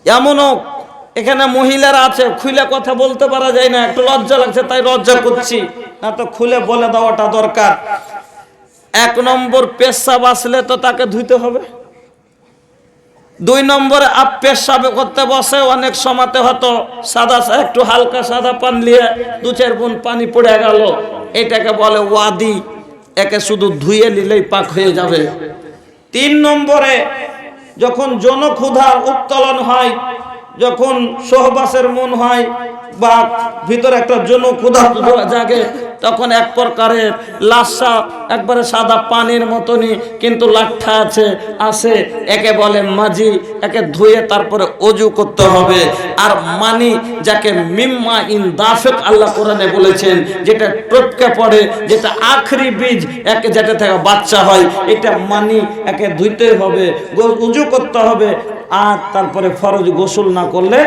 এমনও এখানে মহিলারা আছে, খুলে কথা বলতে পারা যায় না, একটু লজ্জা লাগছে তাই লজ্জা করছি, না তো খুলে বলে দেওয়াটা দরকার। 1 নম্বর পেশাব আসলে তো তাকে ধুইতে হবে। 2 নম্বরে পেশাব করতে বসে অনেক সময়তে হয়তো সাদা একটু হালকা সাদা পানি নিয়ে 2-4 বুঁদ পানি পড়ে গেল, এটাকে বলে ওয়াদি, একে শুধু ধুয়ে নিলেই পাক হয়ে যাবে। 3 নম্বরে যখন জনক্ষুধার উত্তোলন হয়, যখন সহবাসের মন হয় বা ভিতরে একটা জনক্ষুধা জাগে, তখন এক প্রকারের লাশা একবারে সাদা পানির মতনই কিন্তু লাঠা আসে, একে বলে মাজি, একে ধুয়ে তারপরে ওযু করতে হবে। আর মানি যাকে মিম্মা ইন দাফিক আল্লাহ কোরআনে বলেছেন, যেটা টপকে পড়ে, যেটা আখরি বীজ, একে যেটা থেকে বাচ্চা হয়, এটা মানি, একে ধুইতে হবে, ওযু করতে হবে। আর তারপরে ফরজ গোসল না করলে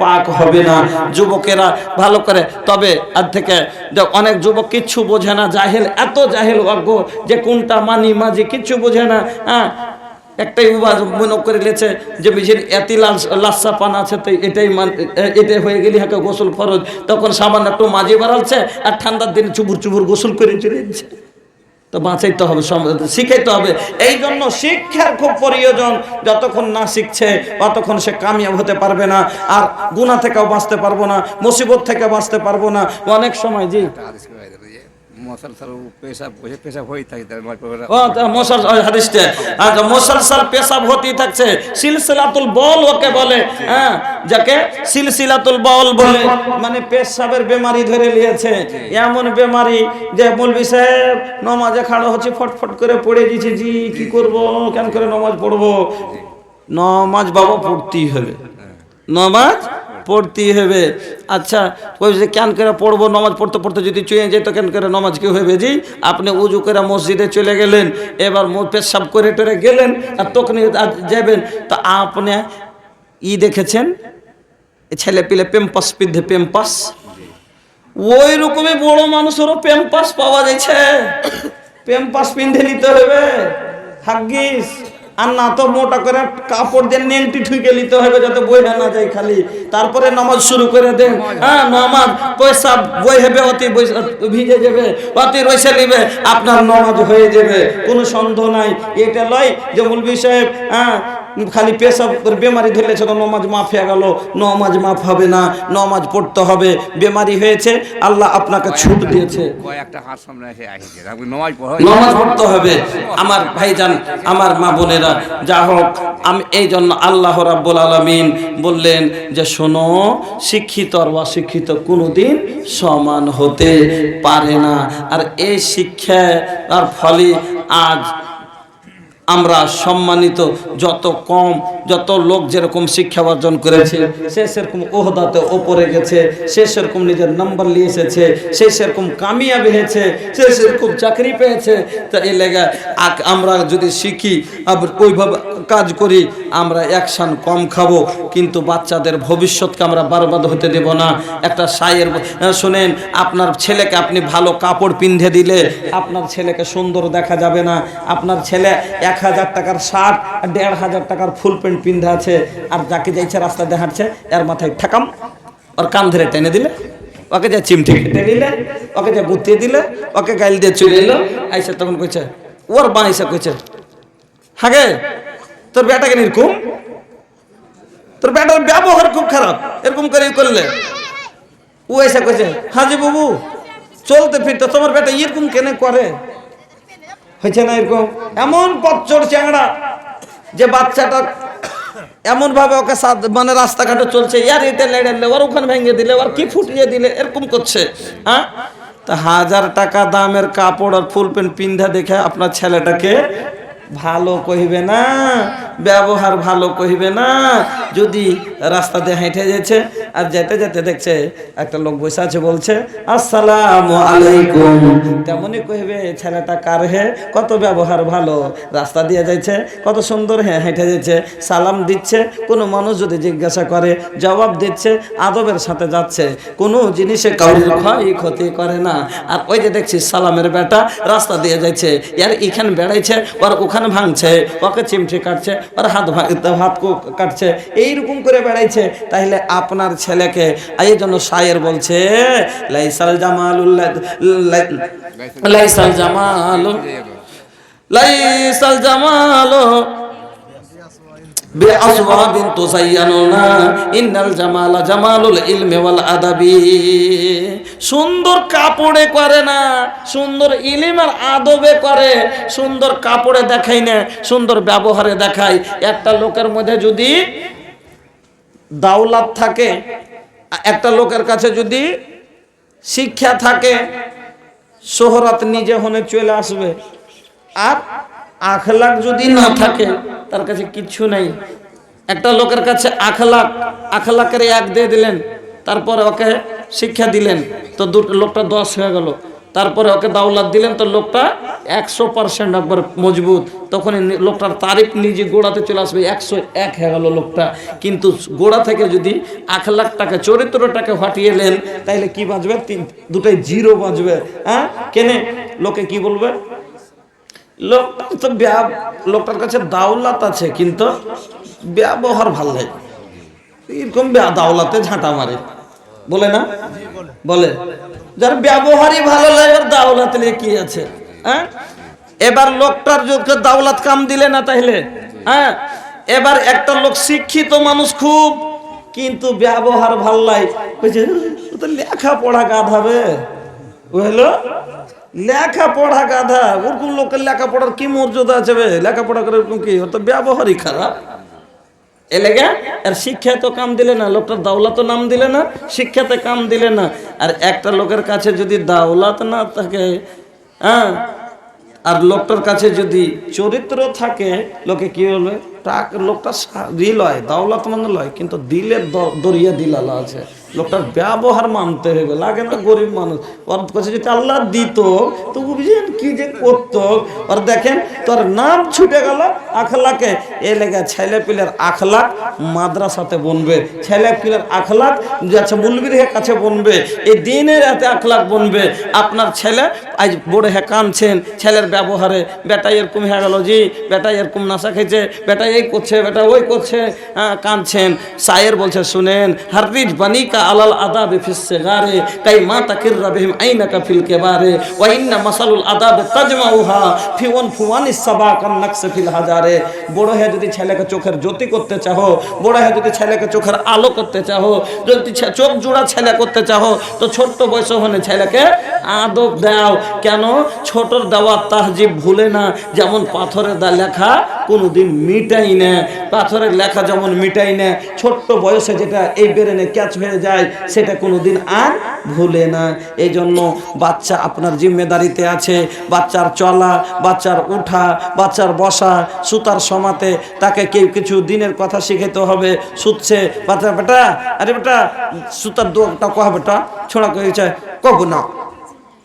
পাক হবে না। যুবকেরা ভালো করে, তবে আজ থেকে অনেক যুবক কিচ্ছু বোঝে না, জাহেল, এত জাহেল অজ্ঞ যে কোনটা মানি মাঝি কিচ্ছু বোঝে না। হ্যাঁ, একটাই মনে করে লেছে যে এতি লাচ্ছা পান আছে, তো এটাই হয়ে গেলি হাকে গোসল ফরজ, তখন সামান্য একটু মাঝি বাড়াচ্ছে আর ঠান্ডার দিনে চুবুর চুবুর গোসল করে চলে যাচ্ছে। তো বাঁচাইতে হবে, শিখাইতে হবে। এই জন্য শিক্ষার খুব প্রয়োজন। যতক্ষণ না শিখছে ততক্ষণ সে কামিয়াব হতে পারবে না, আর গুনাহ থেকেও বাঁচতে পারবো না, মুসিবত থেকে বাঁচতে পারবো না। অনেক সময় জি সিলসিলাতুল বল ওকে বলে, হ্যাঁ, যাকে সিলসিলাতুল বল বলে, মানে পেশাবের বেমারি ধরে নিয়েছে। এমন বেমারি যে মৌলভী সাহেব নামাজে খাড়া হচ্ছে, ফটফট করে পড়ে দিয়েছে, জি কি করব, কেন করে নামাজ পড়বো? নামাজ বাবা পড়তেই হবে, নামাজ পড়তেই হবে। আচ্ছা, ওই যে কেন করে পড়বো? নামাজ পড়তে পড়তে যদি চুয়ে যেত, কেন করে নামাজ কি হবে? জি, আপনি উজু করে মসজিদে চলে গেলেন, এবার পেশাব করে টেরে গেলেন, আর তখন যাবেন, তো আপনি দেখেছেন ছেলে পিলে পেম্পাস পিন্ধে, পেম্পাস ওই রকমই বড় মানুষেরও পেম্পাস পাওয়া যাচ্ছে, পেম্পাস পিন্ধে নিতে হবে, হাগিস। আর না তো মোটা করে কাপড় দিয়ে নেংটি ঠুকে নিতে হবে যাতে বইটা না যায় খালি, তারপরে নামাজ শুরু করে দেন। হ্যাঁ, নামাজ পয়সা বই হবে, অতি ভিজে যাবে, অতি রয়েছে নিবে, আপনার নামাজ হয়ে যাবে, কোনো সন্দেহ নাই। এটা লয় যে মৌলভী সাহেব হ্যাঁ খালি পেশাব বেমারি ধরেছে তো নামাজ মাফ হয়ে গেল, নামাজ মাফ হবে না, নামাজ পড়তে হবে। বেমারি হয়েছে, আল্লাহ আপনাকে ছুট দিয়েছে, নামাজ পড়তে হবে। আমার ভাইজান, আমার মা বোনেরা, যা হোক, আমি এই জন্য আল্লাহ রাব্বুল আলামিন বললেন যে শোনো, শিক্ষিত আর অশিক্ষিত কোনোদিন সমান হতে পারে না। আর এই শিক্ষা আর ফলে আজ আমরা সম্মানিত। যত লোক যেরকম শিক্ষা অর্জন করেছে, সে সেরকম ওহদাতে ওপরে গেছে, সে সেরকম নিজের নাম্বার নিয়ে এসেছে, সে সেরকম কামিয়াবি হয়েছে, সে সেরকম চাকরি পেয়েছে। তা এই লেগে আমরা যদি শিখি, আবার ওইভাবে কাজ করি, আমরা অ্যাকশন কম খাবো, কিন্তু বাচ্চাদের ভবিষ্যৎকে আমরা বরবাদ হতে দেব না। একটা শায়ের শোনেন, আপনার ছেলেকে আপনি ভালো কাপড় পিন্ধে দিলে আপনার ছেলেকে সুন্দর দেখা যাবে না। আপনার ছেলে 1000 টাকার শার্ট আর 1500 টাকার ফুল প্যান্ট পিন্ধে আছে, আর যাকে যাইছে রাস্তা দেখাচ্ছে, এর মাথায় ঠাকাম, ওর কান ধরে টেনে দিলে, ওকে যা চিমঠি কেটে দিলে, ওকে যা গুতিয়ে দিলে, ওকে গাইল দিয়ে চলে এলো, আইসা তখন কইছে, ওর বাঁইসা কইছে, হাগে তোর বেটাকে এরকম, তোর বেটার ব্যবহার খুব খারাপ, এরকম করে করলে। ও এসে কইছে, হাজি বাবু চলতে ফিরতে তোমার বেটা এরকম কেন করে? হয়েছে না এরকম? এমন পথচর চ্যাংড়া যে বাচ্চাটা এমন ভাবে ওকে মানে রাস্তাঘাটে চলছে, ইয়ার এটা লেড়ে, ওর ওখানে ভেঙে দিলে, ওর কি ফুটিয়ে দিলে, এরকম করছে। হ্যাঁ, তা 1000 টাকা দামের কাপড় আর ফুল প্যান্ট পিন্ধা দেখে আপনার ছেলেটাকে ভালো কহিবে না, ব্যবহার ভালো কহিবে না। যদি রাস্তা দিয়ে হেঁটে যাচ্ছে আর যেতে যেতে দেখছে একটা লোক বসে আছে, বলছে আসসালামু আলাইকুম, তেমনই কহিবে ছেলেটা কার হে, কত ব্যবহার ভালো, রাস্তা দিয়ে যাচ্ছে, কত সুন্দর হেঁটে যাচ্ছে, সালাম দিচ্ছে, কোনো মানুষ যদি জিজ্ঞাসা করে জবাব দিচ্ছে, আদবের সাথে যাচ্ছে, কোনো জিনিসে কাউরির ক্ষতি করে না। আর ওই যে দেখছি সালামের বেটা রাস্তা দিয়ে যাচ্ছে, ইয়ার এখানে বেড়াইছে, ওর দোকান ভাঙছে, ওকে চিমটে কাটছে, ওর হাত কাটছে, এইরকম করে বেড়াইছে। তাহলে আপনার ছেলেকে এই জন্য শায়ের বলছে লাইসাল জামালুল্লাহ লাইসাল জামালু লাইসাল জামালু বিআসওয়াবিন তুসায়্যানুনা ইন্নাল জামালা জামালুল ইলমি ওয়াল আদাবি। সুন্দর কাপড়ে করে না, সুন্দর ইলম আর আদবে করে। সুন্দর কাপড়ে দেখাই না, সুন্দর ব্যবহারে দেখায়। একটা লোকের মধ্যে যদি দাওলাত থাকে, একটা লোকের কাছে যদি শিক্ষা থাকে, শোহরত নিজে হনে চলে আসবে। আর আখলাক যদি না থাকে, তার কাছে কিচ্ছু নাই। একটা লোকের কাছে আখলাকের 1 দিয়ে দিলেন, তারপরে ওকে শিক্ষা দিলেন, তো লোকটা 10 হয়ে গেল। তারপরে ওকে দাওলাত দিলেন, তো লোকটা 100% একবার মজবুত। তখন লোকটার তারিফ নিজে গোড়াতে চলে আসবে, 101 হয়ে গেল লোকটা। কিন্তু গোড়া থেকে যদি আখলাকটাকে, চরিত্রটাকে ফাটিয়ে এলেন, তাইলে কি বাঁচবে? দুটাই 0 বাঁচবে। হ্যাঁ, কেনে লোকে কি বলবে? লোকটার কাছে দাওলাত আছে কিন্তু ব্যবহার ভাল লাগে, এরকম দাওলাতে ঝাঁটা মারে, বলে না? বলে যার ব্যবহারই ভালো লাগে, আর দাওলাত নিয়ে কি আছে? হ্যাঁ, এবার লোকটার দাওলাত কাম দিলে না, তাইলে হ্যাঁ। এবার একটা লোক শিক্ষিত মানুষ খুব, কিন্তু ব্যবহার ভাল লাগে, লেখাপড়া গাধাবে, বুঝলো? লেখাপড়া গাধা, ওরকম লোকের লেখাপড়ার কি মর্যাদা আছে? লেখাপড়া করে ওরকম কি, ওর তো ব্যবহারই খারাপ। এলেগা আর শিক্ষায় তো কাম দিলে না, লোকটার দাওলাত নাম দিলে না, শিক্ষাতে কাম দিলে না। আর একটা লোকের কাছে যদি দাওলাত না থাকে, হ্যাঁ, আর লোকটার কাছে যদি চরিত্র থাকে, লোকে কি বলবে? লোকটা লয়, দাওলাত মানে লয়, কিন্তু দিলের দরিয়া দিলালা আছে। লোকটার ব্যবহার মানতে হবে, লাগে না? গরিব মানুষ, ওর কাছে যদি আল্লাহ দিত তো বুঝলেন কি যে করতো। আর দেখেন তোর নাম ছুটে গেল আখলাকে। এ লেগে ছেলে পিলের আখলাক মাদ্রাসাতে বনবে, ছেলে পিলের আখলাক যাচ্ছে মুলবির কাছে বনবে, এই দিনের হাতে আখলাক বনবে। আপনার ছেলে আজ বড় হ্যাঁ কাঁদছেন ছেলের ব্যবহারে, বেটা এরকম হয়ে গেল, জি বেটা এরকম নাশা খেয়েছে, বেটা এই করছে, বেটা ওই করছে, কাঁদছেন। শায়ের বলছে শুনেন, হারিজ বানিকা আলাল আদাব ফিস সিগারে কাই মা তাকিররা বিহিম আইনাকা ফিল কিবারে ওয়া ইন্না মাসালুল আদাব তাজমাউহা ফি ওয়ানফুওয়ানিস সাবাকান নাকস ফিল হাজারে। বড় হয়ে যদি ছেলেকে চোখের জ্যোতি করতে চাও, বড় হয়ে যদি ছেলেকে চোখের আলো করতে চাও, যদি চোখ জোড়া ছেলে করতে চাও, তো ছোট্ট বয়স হলে ছেলেকে আদব দাও। কেন? ছোটর দেওয়া তাহজিব ভুলে না। যেমন পাথরের লেখা কোনোদিন মিটাই না, পাথরের লেখা যেমন মিটাই না, ছোট্ট বয়সে যেটা এই ব্রেনে ক্যাচ হয়ে যায়, সেটা কোনোদিন আর ভুলে না। এই জন্য বাচ্চা আপনার জিম্মেদারিতে আছে। বাচ্চার চলা, বাচ্চার উঠা, বাচ্চার বসা, সুতার সমাতে তাকে কেউ কিছু দিনের কথা শিখাতে হবে। শুচ্ছে বাচ্চা, বেটা আরে বেটা সুতার দোটা কহ বেটা, ছোড়া কয়েছে কব না,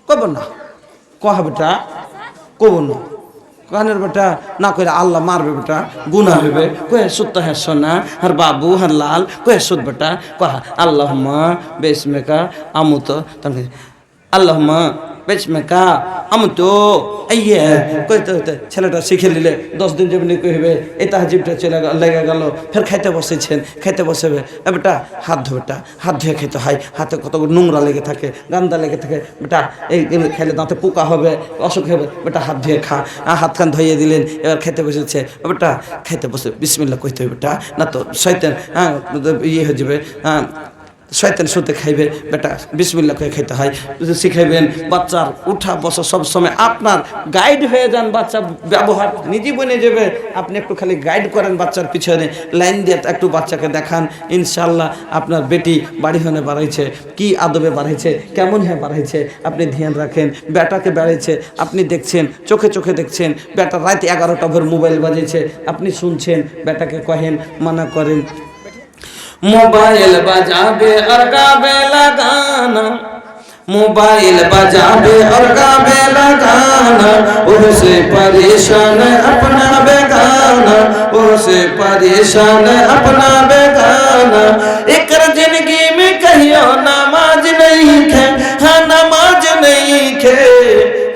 কব না, কহ বেটা কব না, কানের বেটা না করে আল্লাহ মারবে, বেটা গুনাহ হবে। কয়ে সুত হ্যাঁ সোনা আর বাবু হার লাল, কয়ে সুত বেটা কহা আল্লাহ মা বেশমেকা আমুত, আল্লাহ মা বেশমেকা আমুতো। ইয়ে কইতে হইতে ছেলেটা শিখে নিলে 10 দিন যেমনি কইবে এই তাহজিবটা চলে লেগে গেল, ফের খাইতে বসেছেন, খাইতে বসেবে, বেটা হাত ধো, বেটা হাত ধুয়ে খেতে হয়, হাতে কত নোংরা লেগে থাকে, গান্দা লেগে থাকে, বেটা এই খেলে দাঁতে পোকা হবে, অসুখ হবে, বেটা হাত ধুয়ে খা। হাত কান ধুয়ে দিলেন, এবার খেতে বসেছে, বেটা খাইতে বসে বিসমিল্লাহ কইতে হবে, বেটা না তো শয়তান ইয়ে হয়ে যাবে, শয়তান শুতে খাইবে, বেটা বিসমিল্লাহ করে খাইতে হয়, শিখাইবেন। বাচ্চার উঠা বসা সবসময় আপনার গাইড হয়ে যান, বাচ্চা ব্যবহার নিজে বনে যাবে। আপনি একটু খালি গাইড করেন বাচ্চার পিছনে, লাইন দিয়ে একটু বাচ্চাকে দেখান, ইনশাল্লাহ আপনার বেটি বাড়ি হনে বাড়াইছে, কি আদবে বাড়াইছে, কেমন হয়ে বাড়াইছে আপনি ধ্যান রাখেন। বেটাকে বেড়াইছে আপনি দেখছেন, চোখে চোখে দেখছেন, বেটা রাত 11টা ভোর মোবাইল বাজেছে আপনি শুনছেন, বেটাকে কহেন, মানা করেন। मोबाइल बजाबे और गावे लगाना, मोबाइल बजाबे और गावे लगाना, उससे परेशान अपना बेगाना, उससे परेशान अपना बेगाना। एक जिंदगी में कहियो नमाज नहीं खे, हाँ नमाज नहीं खे,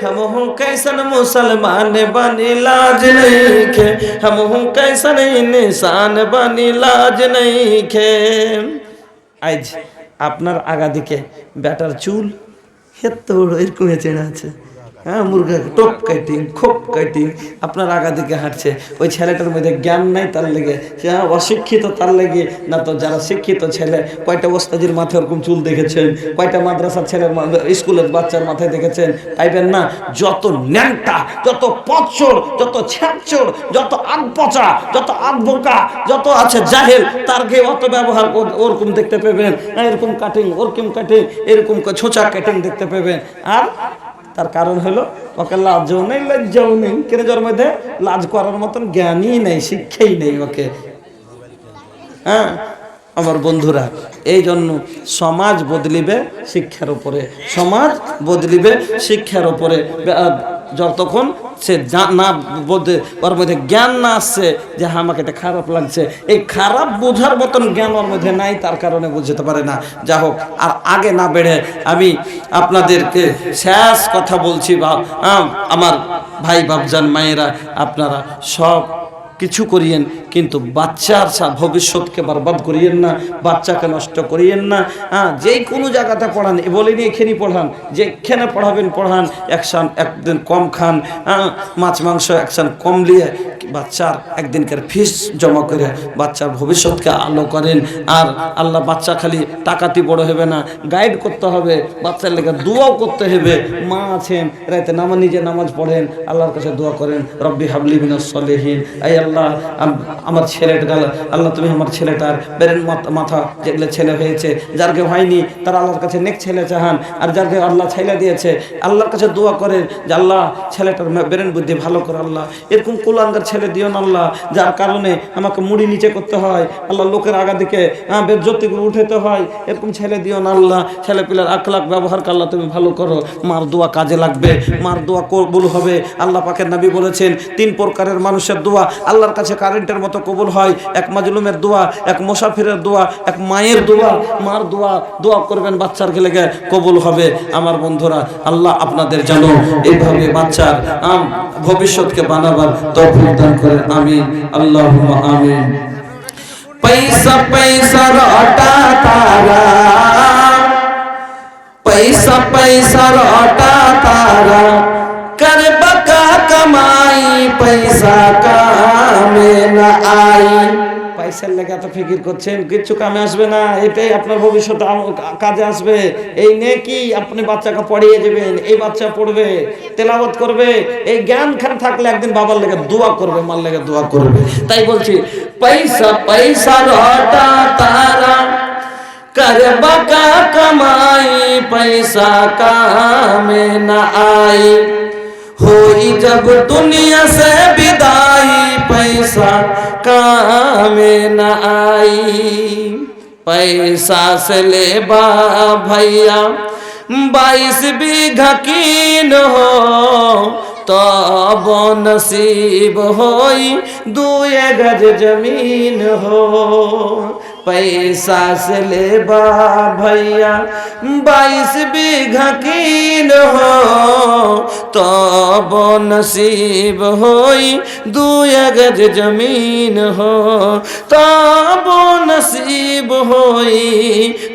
हम हो कैसे कैसन मुसलमान बनी लाज नहीं खे, हम कैसन इंसान बनी लाज नहीं खे। আজ আপনার আগা দিকে ব্যাটার চুল এত এরকম চেনা আছে, হ্যাঁ, মুরগা টোপ কাটিং খোপ কাটিং আপনার আগা দিকে হাঁটছে। ওই ছেলেটার মধ্যে জ্ঞান নাই তার লেগে, সে অশিক্ষিত তার লেগে না। তো যারা শিক্ষিত ছেলে, কয়টা ওস্তাদের মাথায় ওরকম চুল দেখেছেন? কয়টা মাদ্রাসার ছেলের স্কুলের বাচ্চার মাথায় দেখেছেন? পাইবেন না। যত ন্যাংটা, যত পচর, যত ছ্যাঁচর, যত আধপচা, যত আধবোকা, যত আছে জাহেল, তার গে অত ব্যবহার ওরকম দেখতে পাবেন। এরকম কাটিং, ওরকম কাটিং, এরকম ছোঁচা কাটিং দেখতে পাবেন। আর তার কারণ হলো ওকে লাজও নেই, লজ্জাও নেই। কেন? যার মধ্যে লাজ করার মতন জ্ঞানই নেই, শিক্ষাই নেই ওকে। হ্যাঁ আমার বন্ধুরা, এই জন্য সমাজ বদলিবে শিক্ষার উপরে, সমাজ বদলিবে শিক্ষার উপরে। যতক্ষণ সে না বোধে, ওর মধ্যে জ্ঞান না আসছে যে হ্যাঁ আমাকে এটা খারাপ লাগছে, এই খারাপ বোঝার মতন জ্ঞান ওর মধ্যে নাই, তার কারণে বুঝতে পারে না। যা হোক, আর আগে না বেড়ে আমি আপনাদেরকে শেষ কথা বলছি। আমার ভাই বাপজান মায়েরা, আপনারা সব কিছু করিয়েন, কিন্তু বাচ্চার ভবিষ্যৎকে বরবাদ করিয়েন না, বাচ্চাকে নষ্ট করিয়েন না। হ্যাঁ, যেই কোনো জায়গাতে পড়ান, বলিনি এখানেই পড়ান, যেখানে পড়াবেন পড়ান, একদিন কম খান, হ্যাঁ, মাছ মাংস একসান কম নিয়ে বাচ্চার একদিনকার ফিস জমা করে বাচ্চার ভবিষ্যৎকে আলো করেন। আর আল্লাহ, বাচ্চা খালি টাকাতে বড় হবে না, গাইড করতে হবে, বাচ্চার লেগে দোয়াও করতে হবে। মা আছেন, রাতে নিজে নামাজ পড়েন, আল্লাহর কাছে দোয়া করেন, রব্বি হাবলি মিনাস সলিহিন। এই আল্লাহ, আমার ছেলেটা, আল্লাহ তুমি আমার ছেলেটার বেরেন মাথা যেগুলো ছেলে হয়েছে, যারকে হয়নি তার আল্লাহর কাছে নেক ছেলে চাহান। আর যারকে আল্লাহ ছেলে দিয়েছে, আল্লাহর কাছে দোয়া করেন যে আল্লাহ ছেলেটার বেরেন বুদ্ধি ভালো করে, আল্লাহ এরকম কুলাঙ্গার ছেলে দিও না আল্লাহ, যার কারণে আমাকে মুড়ি নিচে করতে হয়, আল্লাহ লোকের আগা দিকে বেজ্জতি করে উঠাতে হয়, এরকম ছেলে দিও না আল্লাহ। ছেলে পিলার আখলাক ব্যবহারকে আল্লাহ তুমি ভালো করো। মার দোয়া কাজে লাগবে, মার দোয়া কবুল হবে। আল্লাহ পাকের নবী বলেছেন 3 প্রকারের মানুষের দোয়া আল্লাহর কাছে কারেন্টের মতো কবুল হয়। এক মাজলুমের দোয়া, এক মুসাফিরের দোয়া, এক মায়ের দোয়া। মার দোয়া করবেন, বাচ্চার লেগে কবুল হবে। আমার বন্ধুরা, আল্লাহ আপনাদের যেন এইভাবে বাচ্চার ভবিষ্যৎকে বানাবার তৌফিক দান করেন। আমিন, আল্লাহুম্মা আমিন। पैसा पैसा लौटा तारा, पैसा पैसा लौटा तारा, कर बका कमाई पैसा कामे न आई। পয়সার লেগে তো ফিকির করছেন, কিচ্ছু কামে আসবে না। এটাই আপনার ভবিষ্যৎ কাজে আসবে। এই নেকি আপনি বাচ্চাকে পড়িয়ে দেবেন, এই বাচ্চা পড়বে, তেলাওয়াত করবে, এই জ্ঞান খান থাকলে একদিন বাবার লেগে দোয়া করবে, মার লেগে দোয়া করবে। তাই বলছি, পয়সা পয়সা লौटा तारा, कर बका कमाई पैसा कामे न आई। होई जब दुनिया से विदाई पैसा कामे न आई। पैसा से ले बा भैया 22 बीघा कीन हो, तब नसीब होई 2 गज जमीन हो। पैसा से ले बा भैया 22 बीघा कीन हो, तब नसीब होई 2 गज जमीन हो, तब नसीब होई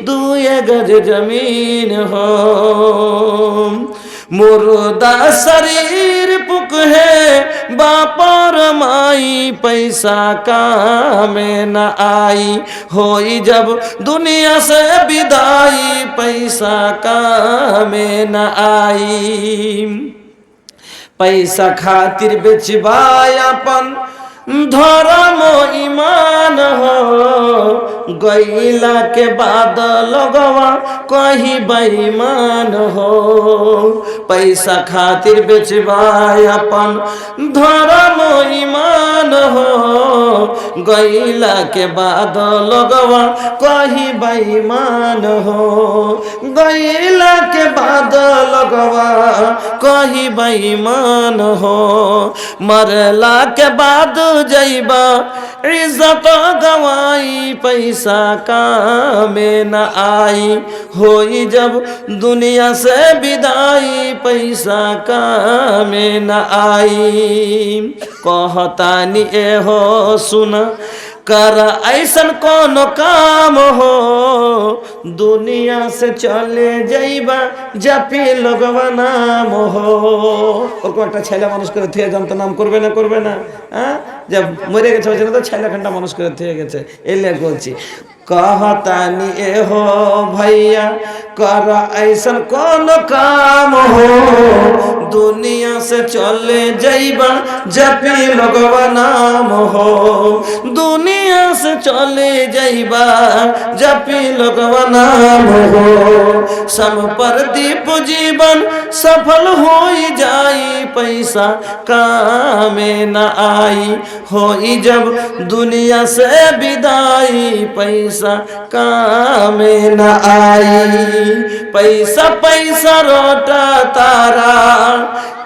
2 गज जमीन हो। मुर्दा शरीर पुक है बापर माई पैसा कामे न आई। होई जब दुनिया से विदाई पैसा कामे न आई। पैसा खातिर बेचबायापन धर्म ईमान हो, गईला के बाद लगवा कहीं बेईमान हो। पैसा खातिर बेचबायापन धर्म ईमान हो, गईला के बाद लगवा कहीं बेईमान हो। गईला के बाद लगवा कहीं बेईमान हो। मरला के बाद जइबा इज्जत गवाई पैसा पैसा काम न आई, होई जब दुनिया से विदाई पैसा काम न आई। कहतानी ए हो सुना कर ऐसन कोनो काम हो, दुनिया से चले जाइबा जापी लोगवा नाम हो। ওরকম একটা ছেলে মানুষ করে থেকে জানতো নাম করবে না করবে না, হ্যাঁ जब মরে গেছে ওই জন্য তো ছেলে খান্ডা মানুষ করে থেকে গেছে। এই লেখ বলছি कहतानी ए हो भैया कर ऐसन कौन काम हो, दुनिया से चले जाइबा जपी लोगवा नाम हो, दुनिया से चले जाइबा जपी लोगवा नाम हो। सब पर दीप जीवन सफल हो जाई पैसा काम न आई, होई जब दुनिया से विदाई पैसा काम न आई। पैसा पैसा रोटा तारा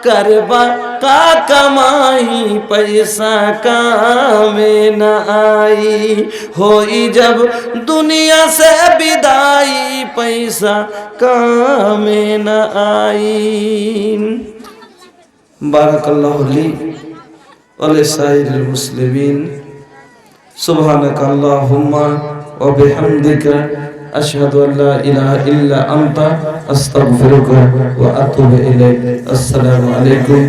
करबा का कमाई पैसा काम न आई, होई जब दुनिया से विदाई पैसा काम न आई। बारकल्लाहु ली व लिसाइरिल मुस्लिमीन। सुब्हानक अल्लाहुम्मा व बिहम्दिका अशहदु अल्ला इलाहा इल्ला अंता अस्तगफिरुका व अतूबु इलैक। अस्सलामु अलैकुम।